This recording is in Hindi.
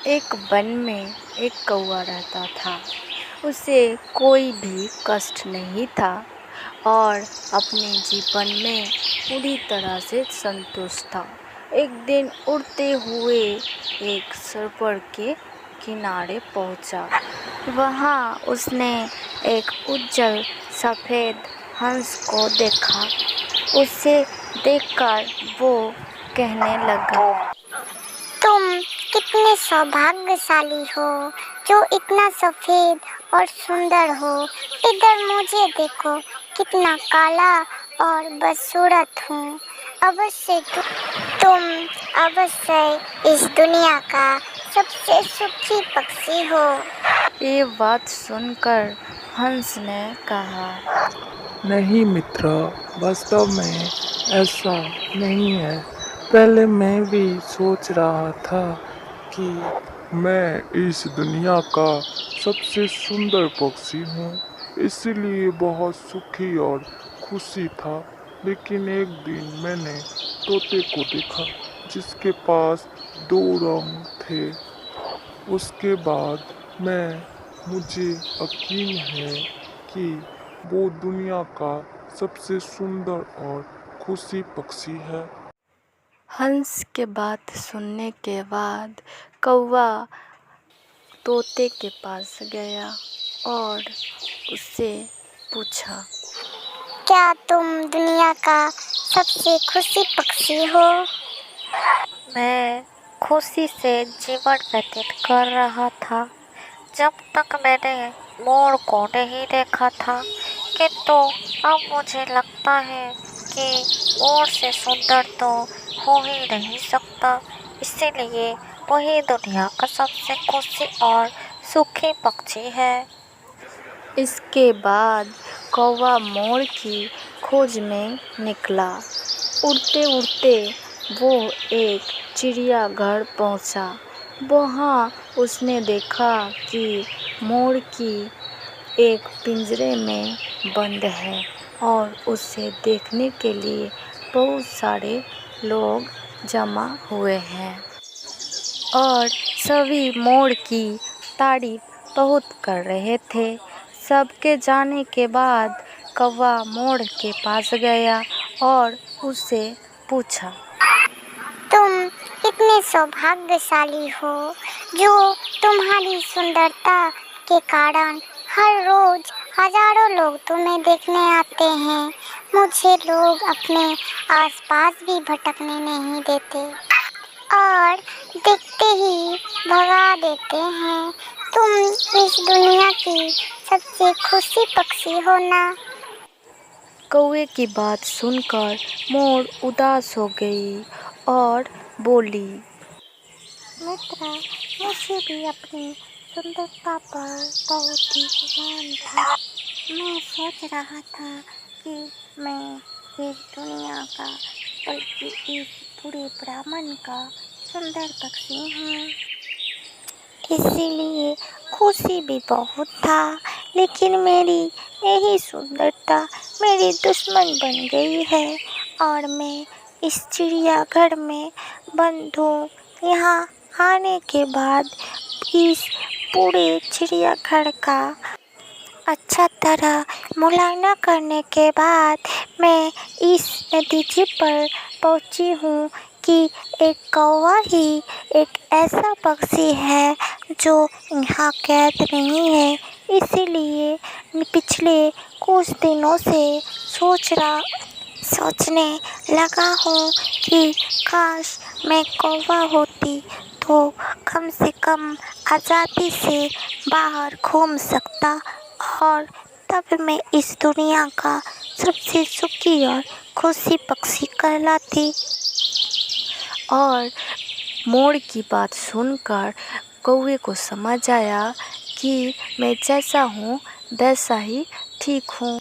एक वन में एक कौवा रहता था। उसे कोई भी कष्ट नहीं था और अपने जीवन में पूरी तरह से संतुष्ट था। एक दिन उड़ते हुए एक सरोवर के किनारे पहुंचा। वहां उसने एक उज्जवल सफ़ेद हंस को देखा। उसे देखकर वो कहने लगा, तुम कितने सौभाग्यशाली हो जो इतना सफेद और सुंदर हो। इधर मुझे देखो, कितना काला और बदसूरत हूँ। तुम अवश्य इस दुनिया का सबसे सुखी पक्षी हो। ये बात सुनकर हंस ने कहा, नहीं मित्र, वास्तव में ऐसा नहीं है। पहले मैं भी सोच रहा था कि मैं इस दुनिया का सबसे सुंदर पक्षी हूँ, इसलिए बहुत सुखी और खुशी था। लेकिन एक दिन मैंने तोते को देखा जिसके पास दो रंग थे। उसके बाद मुझे यकीन है कि वो दुनिया का सबसे सुंदर और खुशी पक्षी है। हंस के बात सुनने के बाद कौवा तोते के पास गया और उससे पूछा, क्या तुम दुनिया का सबसे खुशी पक्षी हो? मैं खुशी से जीवन व्यतीत कर रहा था जब तक मैंने मोर को नहीं देखा था, किंतु अब मुझे लगता है कि मोर से सुंदर तो हो ही नहीं सकता, इसीलिए वही दुनिया का सबसे खुशी और सुखी पक्षी है। इसके बाद कौवा मोर की खोज में निकला। उड़ते उड़ते वो एक चिड़ियाघर पहुंचा। वहां उसने देखा कि मोर की एक पिंजरे में बंद है और उसे देखने के लिए बहुत सारे लोग जमा हुए हैं और सभी मोर की तारीफ बहुत कर रहे थे। सबके जाने के बाद कौवा मोर के पास गया और उससे पूछा, तुम इतने सौभाग्यशाली हो जो तुम्हारी सुंदरता के कारण हर रोज हजारों लोग तुम्हें देखने आते हैं। मुझे लोग अपने आसपास भी भटकने नहीं देते और देखते ही भगा देते हैं। तुम इस दुनिया की सबसे खुशी पक्षी हो ना? कौवे की बात सुनकर मोर उदास हो गई और बोली, मित्र, मुझे भी अपनी सुंदरता पर बहुत ही गुमान था। मैं सोच रहा था कि मैं इस दुनिया का, बल्कि इस पूरे ब्रह्मांड का सुंदर पक्षी हूँ, इसीलिए खुशी भी बहुत था। लेकिन मेरी यही सुंदरता मेरी दुश्मन बन गई है और मैं इस चिड़ियाघर में बंद हूँ। यहाँ आने के बाद इस पूरे चिड़ियाघर का अच्छा तरह मुआयना करने के बाद मैं इस नतीजे पर पहुँची हूँ कि एक कौवा ही एक ऐसा पक्षी है जो यहाँ कैद नहीं है। इसीलिए पिछले कुछ दिनों से सोचने लगा हूँ कि काश मैं कौवा होती तो कम से कम आज़ादी से बाहर घूम सकता और तब मैं इस दुनिया का सबसे सुखी और खुशी पक्षी कहलाती। और मोर की बात सुनकर कौवे को समझ आया कि मैं जैसा हूँ वैसा ही ठीक हूँ।